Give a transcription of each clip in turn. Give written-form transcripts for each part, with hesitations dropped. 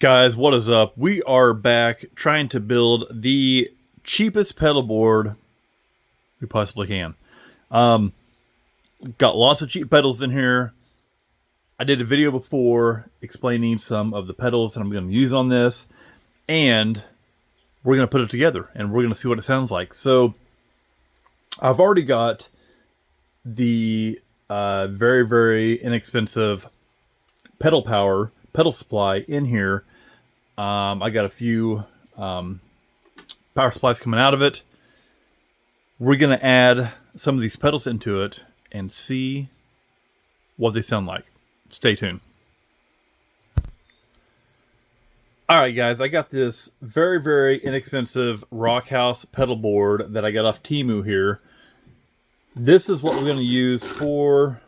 Guys, what is up? We are back trying to build the cheapest pedal board we possibly can. Got lots of cheap pedals in here. I did a video before explaining some of the pedals that I'm going to use on this, and we're going to put it together and we're going to see what it sounds like. So I've already got the very, very inexpensive pedal supply in here. I got a few power supplies coming out of it. We're going to add some of these pedals into it and see what they sound like. Stay tuned. All right, guys, I got this very, very inexpensive Rockhouse pedal board that I got off Temu here. This is what we're going to use for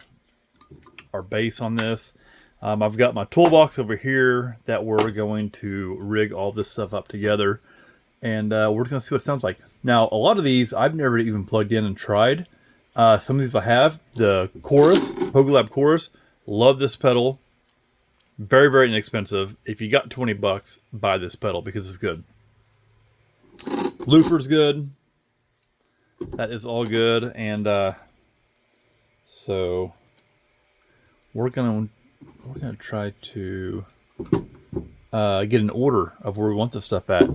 our base on this. I've got my toolbox over here that we're going to rig all this stuff up together. And we're just going to see what it sounds like. Now, a lot of these I've never even plugged in and tried. Some of these I have. The Chorus, Pogo Lab Chorus. Love this pedal. Very, very inexpensive. If you got 20 bucks, buy this pedal because it's good. Looper's good. That is all good. And so we're gonna try to get an order of where we want this stuff at.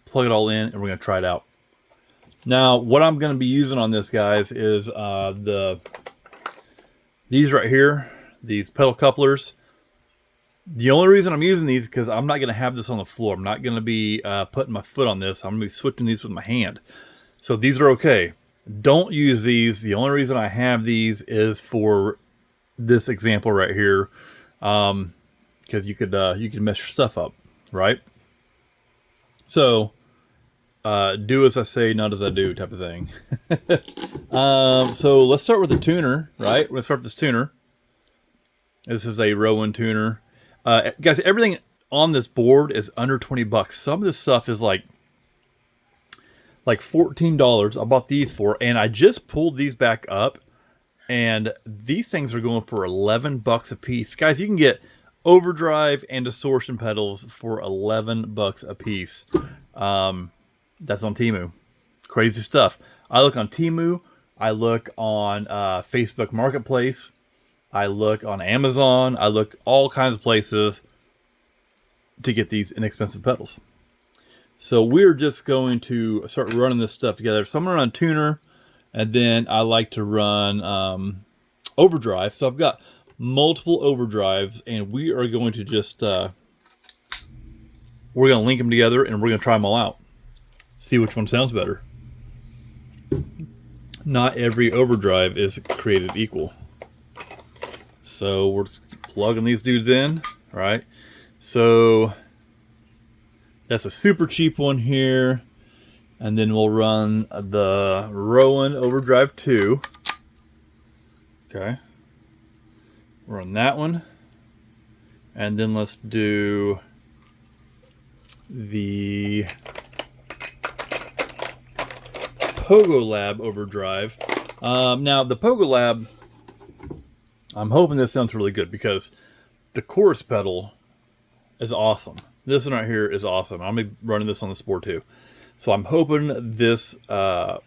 Plug it all in, and we're gonna try it out. Now, what I'm gonna be using on this, guys, is these right here, these pedal couplers. The only reason I'm using these is because I'm not gonna have this on the floor. I'm not gonna be putting my foot on this. I'm gonna be switching these with my hand. So these are okay. Don't use these. The only reason I have these is for this example right here, because you could mess your stuff up, right? So do as I say, not as I do, type of thing. So let's start with the tuner, right? We're gonna start with this tuner. This is a Rowan tuner. Guys, everything on this board is under 20 bucks. Some of this stuff is like $14. I bought these for, and I just pulled these back up. And these things are going for 11 bucks a piece. Guys, you can get overdrive and distortion pedals for 11 bucks a piece. That's on Temu. Crazy stuff. I look on Temu. I look on Facebook Marketplace. I look on Amazon. I look all kinds of places to get these inexpensive pedals. So we're just going to start running this stuff together. So I'm going to run tuner. And then I like to run overdrive. So I've got multiple overdrives, and we are going to just we're going to link them together, and we're going to try them all out. See which one sounds better. Not every overdrive is created equal. So we're just plugging these dudes in, right? So that's a super cheap one here. And then we'll run the Rowan Overdrive 2. Okay. Run that one. And then let's do the Pogo Lab Overdrive. Now, the Pogo Lab, I'm hoping this sounds really good because the chorus pedal is awesome. This one right here is awesome. I'm going to be running this on this board too. So I'm hoping this Pogo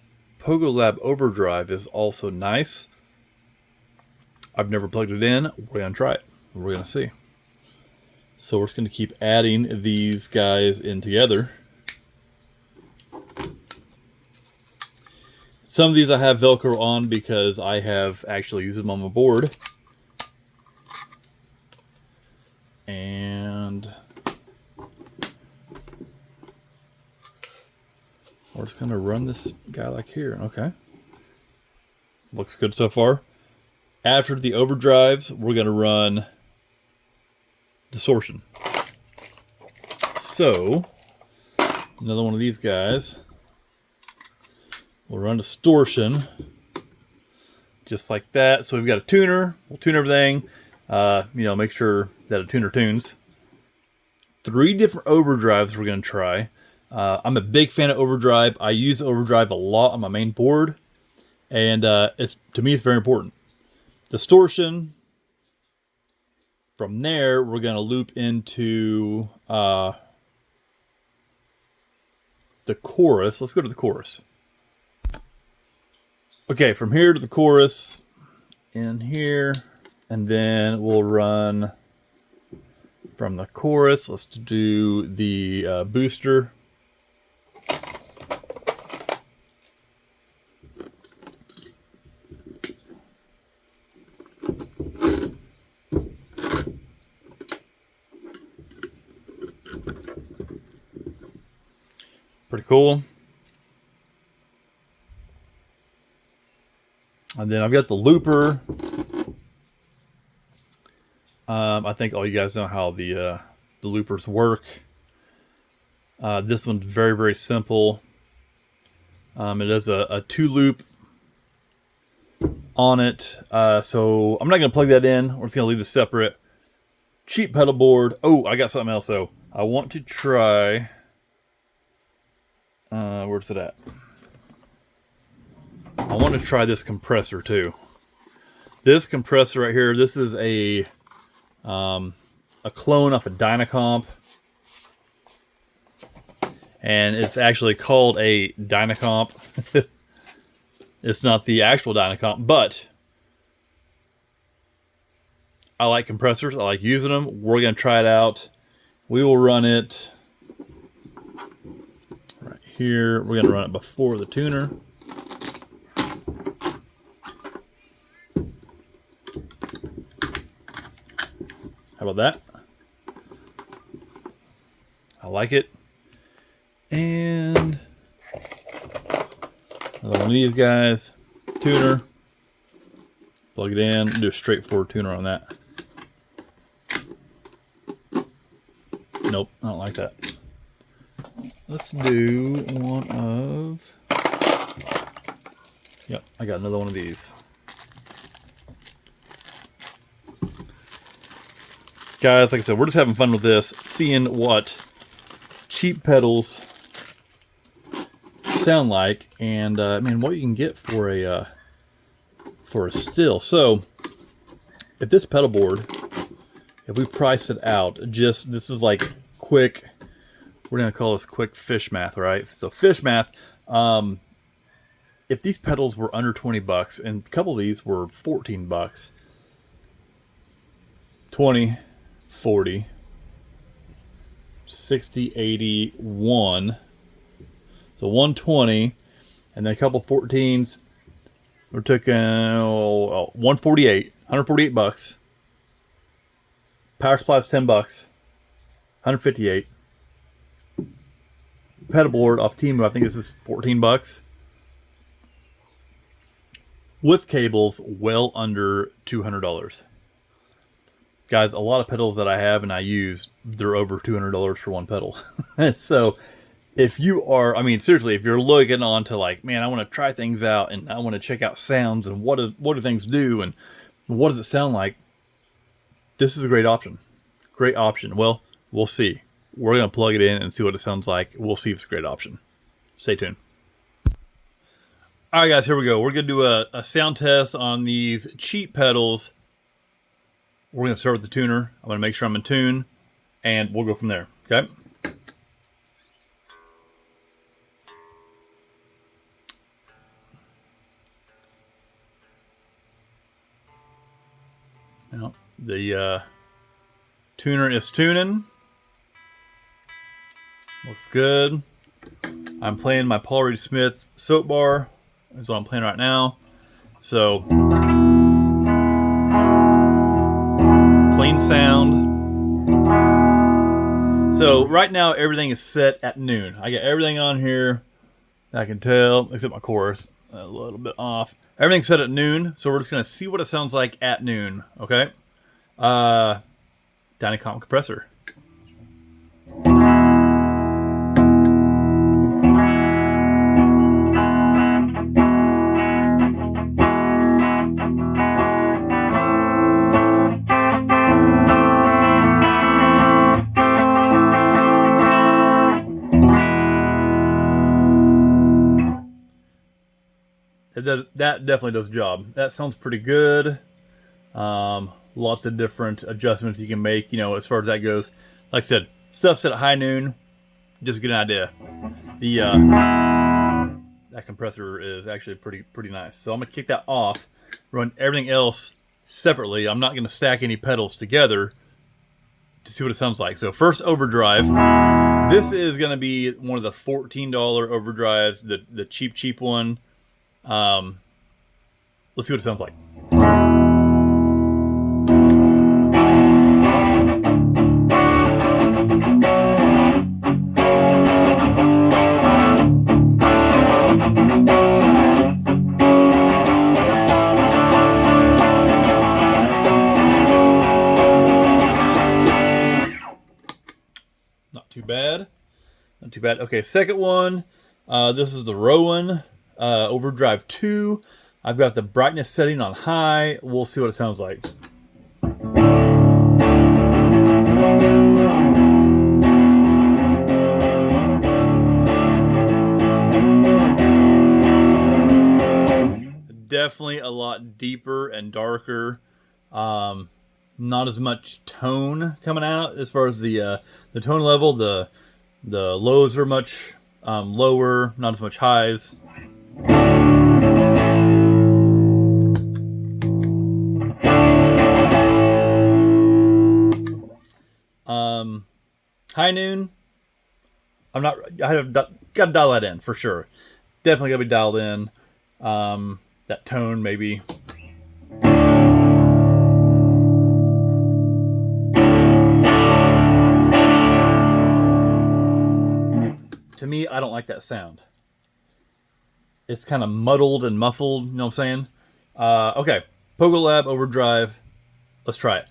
Lab Overdrive is also nice. I've never plugged it in. We're going to try it. We're going to see. So we're just going to keep adding these guys in together. Some of these I have Velcro on because I have actually used them on my board. And we're just going to run this guy like here. Okay. Looks good so far. After the overdrives, we're going to run distortion. So, another one of these guys. We'll run distortion. Just like that. So we've got a tuner. We'll tune everything. Make sure that a tuner tunes. 3 different overdrives we're going to try. I'm a big fan of overdrive. I use overdrive a lot on my main board, and to me it's very important. Distortion, From there, we're going to loop into the chorus. Let's go to the chorus. Okay, from here to the chorus, in here, and then we'll run from the chorus. Let's do the booster. Pretty cool. And then I've got the looper. I think all you guys know how the loopers work. This one's very, very simple. It has a 2-loop on it. So I'm not going to plug that in. We're just going to leave this separate. Cheap pedal board. Oh, I got something else though. I want to try... where's it at? I want to try this compressor too. This compressor right here, this is a clone off a Dynacomp. And it's actually called a Dynacomp. It's not the actual Dynacomp, but I like compressors. I like using them. We're going to try it out. We will run it right here. We're going to run it before the tuner. How about that? I like it. And another one of these guys. Tuner. Plug it in. Do a straightforward tuner on that. Nope, I don't like that. Let's do one of... Yep, I got another one of these. Guys, like I said, we're just having fun with this, seeing what cheap pedals sound like, and man, what you can get for a still. So, if this pedal board, if we price it out, just this is like quick. We're gonna call this quick fish math, right? So fish math. If these pedals were under $20, and a couple of these were $14, 20, 40, 60, 80, 1. So 120, and then a couple 14s. We're taking 148, $148. Power supply's $10, 158. Pedal board off Temu, I think this is $14. With cables, well under $200. Guys, a lot of pedals that I have and I use, they're over $200 for one pedal. So if you are, I mean, seriously, if you're looking on to like, man, I want to try things out and I want to check out sounds and what do things do and what does it sound like, this is a great option. Great option. Well, we'll see. We're going to plug it in and see what it sounds like. We'll see if it's a great option. Stay tuned. All right, guys, here we go. We're going to do a sound test on these cheap pedals. We're going to start with the tuner. I'm going to make sure I'm in tune, and we'll go from there, okay? Now, the tuner is tuning. Looks good. I'm playing my Paul Reed Smith soap bar. That's what I'm playing right now. So, clean sound. So right now everything is set at noon. I got everything on here. I can tell, except my chorus, a little bit off. Everything's set at noon, so we're just gonna see what it sounds like at noon. Okay. Dynacomp compressor. That definitely does the job. That sounds pretty good. Lots of different adjustments you can make, you know, as far as that goes. Like I said, stuff set at high noon, just get an idea. The that compressor is actually pretty nice. So I'm gonna kick that off, run everything else separately. I'm not gonna stack any pedals together to see what it sounds like. So first, overdrive. This is gonna be one of the $14 overdrives, the cheap one. Let's see what it sounds like. Not too bad. Not too bad. Okay, second one. This is the Rowan Overdrive 2. I've got the brightness setting on high. We'll see what it sounds like. Definitely a lot deeper and darker. Not as much tone coming out as far as the tone level. The lows are much lower, not as much highs. High noon. I have got to dial that in for sure. Definitely got to be dialed in. That tone maybe. To me, I don't like that sound. It's kind of muddled and muffled, you know what I'm saying? Okay, Pogo Lab Overdrive. Let's try it.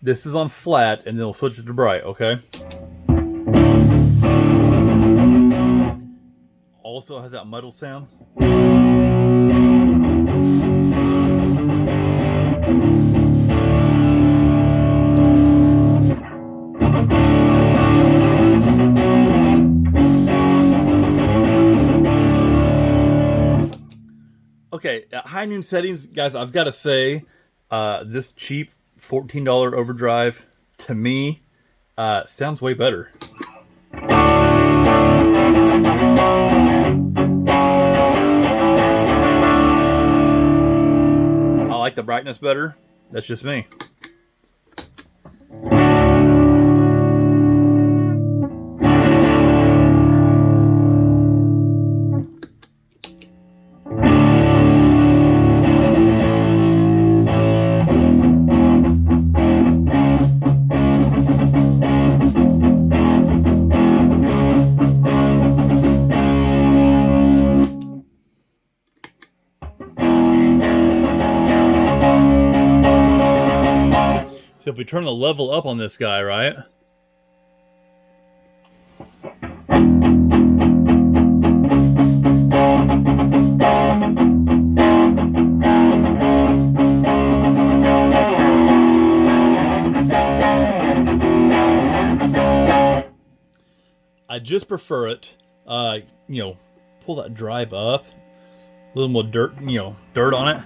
This is on flat, and then we'll switch it to bright, okay? Also has that muddled sound. Okay, at high noon settings, guys, I've got to say, this cheap $14 overdrive, to me, sounds way better. I like the brightness better. That's just me. So if we turn the level up on this guy, right? I just prefer it, you know, pull that drive up, a little more dirt, you know, dirt on it.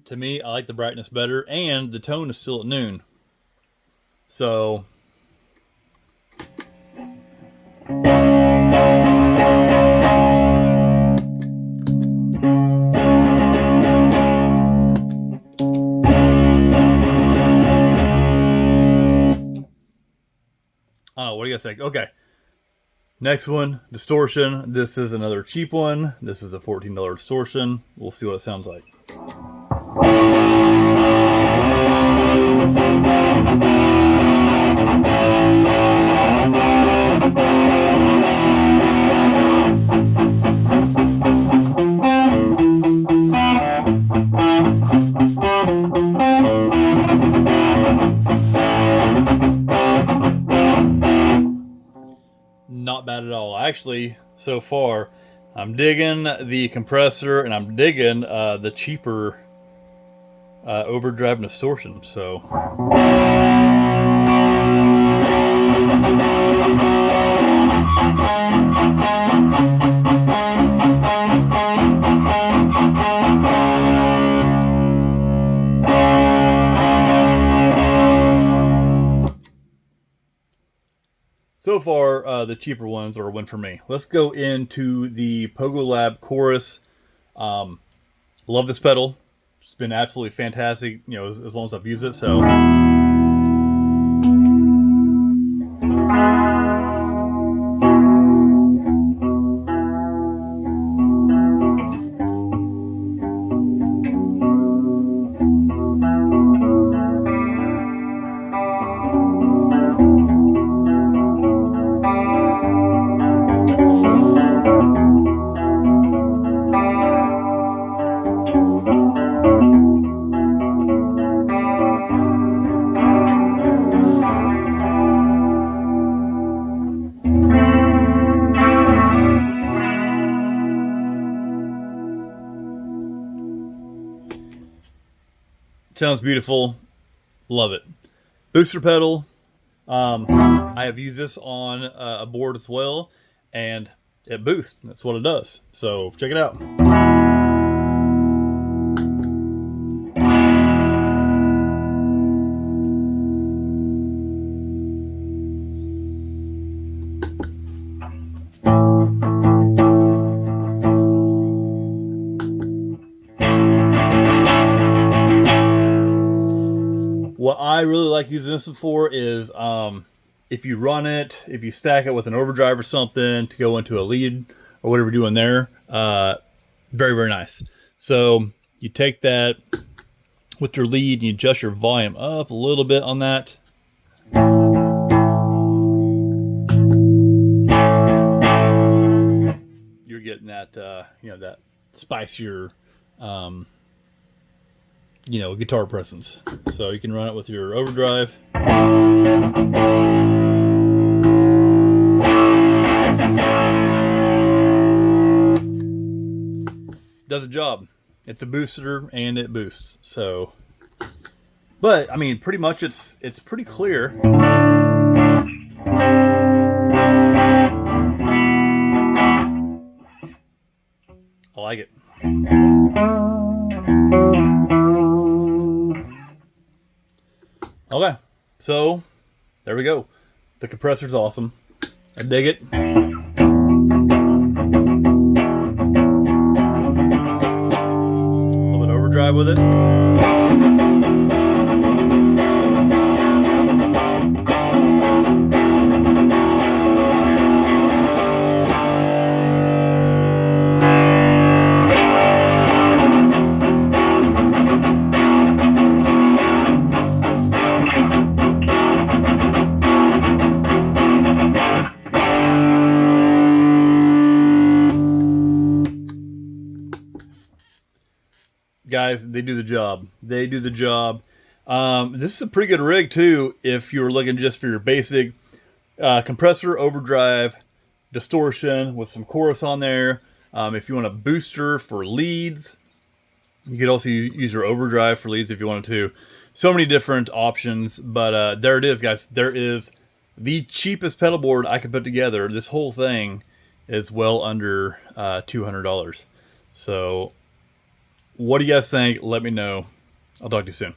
To me, I like the brightness better, and the tone is still at noon. So, oh, what do you guys think? Okay. Next one, distortion. This is another cheap one. This is a $14 distortion. We'll see what it sounds like. Not bad at all. Actually, so far, I'm digging the compressor, and I'm digging the cheaper overdrive and distortion. So, So far, the cheaper ones are a win for me. Let's go into the Pogo Lab Chorus. Love this pedal. It's been absolutely fantastic, you know, as long as I've used it. So sounds beautiful. Love it. Booster pedal. I have used this on a board as well, and it boosts. That's what it does. So check it out. What I really like using this for is if you run it, if you stack it with an overdrive or something to go into a lead or whatever you're doing there, very, very nice. So you take that with your lead and you adjust your volume up a little bit on that. You're getting that, you know, that spicier, you know, guitar presence. So you can run it with your overdrive. Does a job. It's a booster and it boosts. So, but I mean, pretty much it's pretty clear. I like it. Okay, so there we go. The compressor's awesome. I dig it. A little bit of overdrive with it. Guys, they do the job. They do the job. This is a pretty good rig too if you're looking just for your basic compressor, overdrive, distortion with some chorus on there. If you want a booster for leads, you could also use your overdrive for leads if you wanted to. So many different options, but there it is, guys. There is the cheapest pedal board I could put together. This whole thing is well under $200. So what do you guys think? Let me know. I'll talk to you soon.